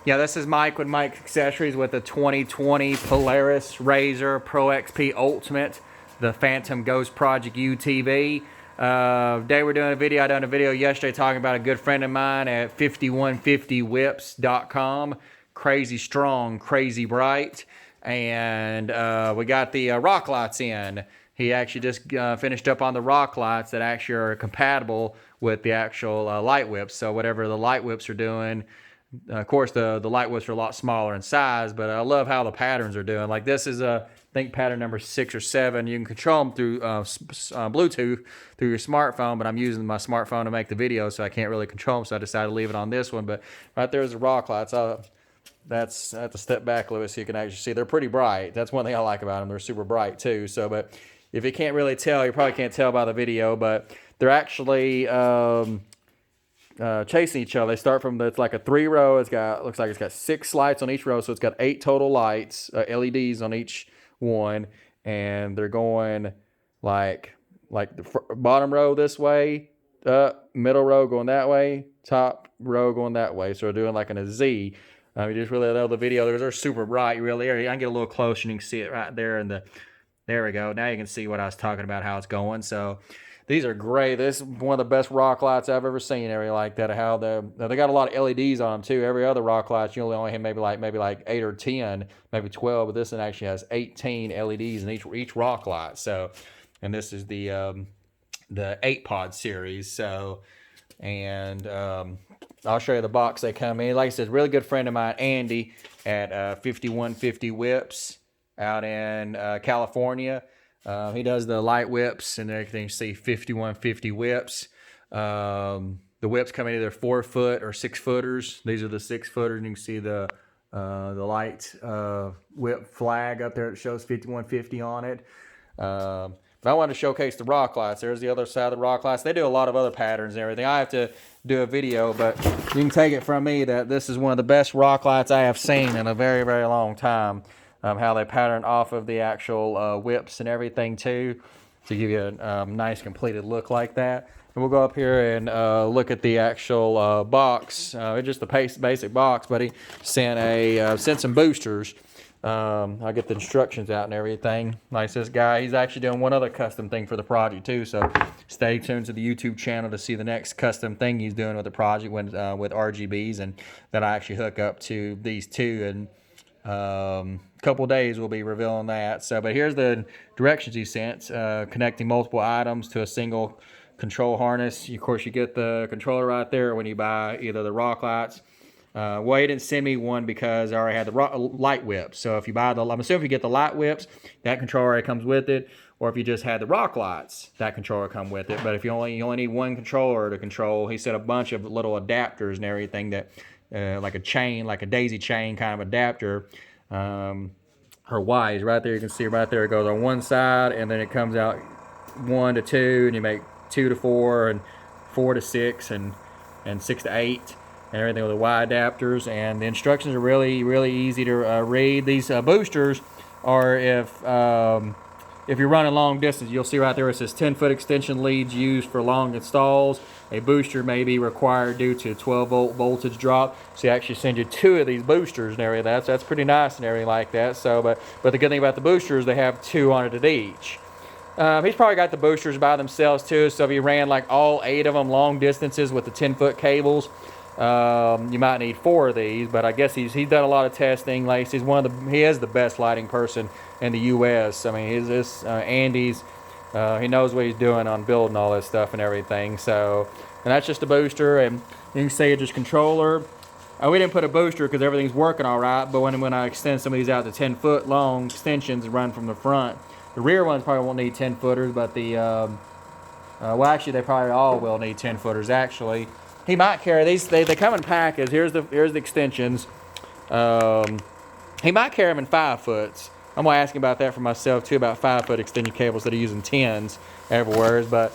Yeah, this is Mike with Mike Accessories with the 2020 Polaris RZR Pro XP Ultimate, the Phantom Ghost Project UTV. Today we're doing a video. I done a video yesterday talking about a good friend of mine at 5150whips.com. Crazy strong, crazy bright. And we got the rock lights in. He actually just finished up on the rock lights that actually are compatible with the actual light whips. So whatever the light whips are doing, of course, the light whips are a lot smaller in size, but I love how the patterns are doing. Like this is I think pattern number 6 or 7. You can control them through Bluetooth through your smartphone, but I'm using my smartphone to make the video, so I can't really control them, so I decided to leave it on this one. But right there's the rock lights. That's I have to step back a little bit so you can actually see. They're pretty bright. That's one thing I like about them. They're super bright too. So, but if you can't really tell, you probably can't tell by the video, but they're actually chasing each other. They start from it's like a 3-row. Looks like it's got 6 lights on each row, so it's got 8 total lights, LEDs on each one, and they're going like the bottom row this way, middle row going that way, top row going that way. So they're doing like in a Z. You just really love the video. They're super bright. You really are. I can get a little closer and you can see it right there. There we go. Now you can see what I was talking about, how it's going. So these are great. This is one of the best rock lights I've ever seen. Area like that. How they got a lot of LEDs on them too. Every other rock lights you only have maybe like 8 or 10, maybe 12, but this one actually has 18 LEDs in each rock light. So, and this is the 8-pod series. So, and I'll show you the box they come in. Like I said, really good friend of mine, Andy, at 5150 Whips out in California. He does the light whips and everything. You see 5150 whips. The whips come in either 4-foot or 6-footers. These are the 6-footers. You can see the light whip flag up there that shows 5150 on it. But I wanted to showcase the rock lights. There's the other side of the rock lights. They do a lot of other patterns and everything. I have to do a video, but you can take it from me that this is one of the best rock lights I have seen in a very, very long time. How they pattern off of the actual whips and everything too, to give you a nice completed look like that. And we'll go up here and look at the actual box. It's just the basic box, but he sent some boosters. I'll get the instructions out and everything. Like this guy, he's actually doing one other custom thing for the project too, so stay tuned to the YouTube channel to see the next custom thing he's doing with the project with RGBs, and that I actually hook up to these two, and couple days we'll be revealing that. So, but here's the directions he sent, connecting multiple items to a single control harness. Of course, you get the controller right there when you buy either the rock lights. Well, he didn't send me one because I already had the light whips. So if you buy I'm assuming if you get the light whips, that controller already comes with it. Or if you just had the rock lights, that controller come with it. But if you only need one controller to control, he said a bunch of little adapters and everything that, like a chain, like a daisy chain kind of adapter. Her Y's right there. You can see right there. It goes on one side, and then it comes out 1 to 2, and you make 2 to 4, and 4 to 6, and 6 to 8, and everything with the Y adapters. And the instructions are really, really easy to read. These boosters are if you're running long distance, you'll see right there it says 10-foot extension leads used for long installs. A booster may be required due to 12-volt voltage drop. So he actually send you 2 of these boosters and everything. That's pretty nice and everything like that. So, but the good thing about the boosters, they have 2 on it at each. He's probably got the boosters by themselves too. So if you ran like all 8 of them long distances with the 10-foot cables, you might need 4 of these. But I guess he's done a lot of testing. Like he is the best lighting person in the U.S. I mean, Andy's. He knows what he's doing on building all this stuff and everything. So, and that's just a booster, and you can see it's just controller. We didn't put a booster because everything's working all right. But when I extend some of these out to 10-foot long extensions and run from the front, the rear ones probably won't need 10-footers, but well, actually they probably all will need 10-footers. Actually, he might carry these. They come in packages. Here's the extensions. He might carry them in 5-foots. I'm going to ask him about that for myself too, about 5-foot extended cables that are using 10s everywhere. But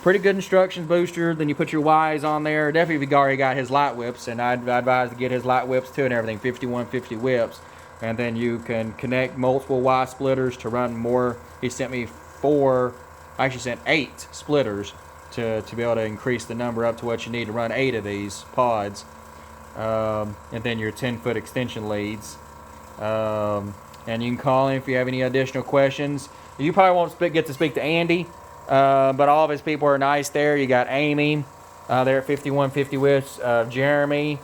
pretty good instructions booster. Then you put your Y's on there. Definitely if you already got his light whips, and I'd advise to get his light whips too and everything, 5150 whips. And then you can connect multiple Y splitters to run more. He sent me 8 splitters to be able to increase the number up to what you need to run 8 of these pods. and then your 10-foot extension leads. And you can call in if you have any additional questions. You probably won't get to speak to Andy, but all of his people are nice there. You got Amy there at 5150 Whips, Jeremy,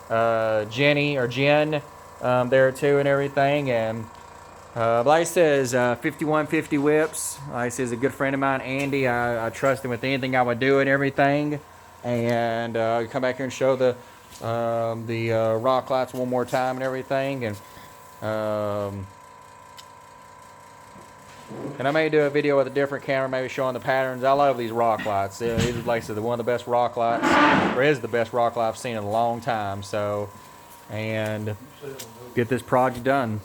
Jenny or Jen there too, and everything. And like I said, 5150 Whips. Like I said, is a good friend of mine, Andy. I trust him with anything I would do and everything. And come back here and show the rock lights one more time and everything. And I may do a video with a different camera, maybe showing the patterns. I love these rock lights. These are, like I said, one of the best rock lights, or is the best rock light I've seen in a long time. So, and get this project done.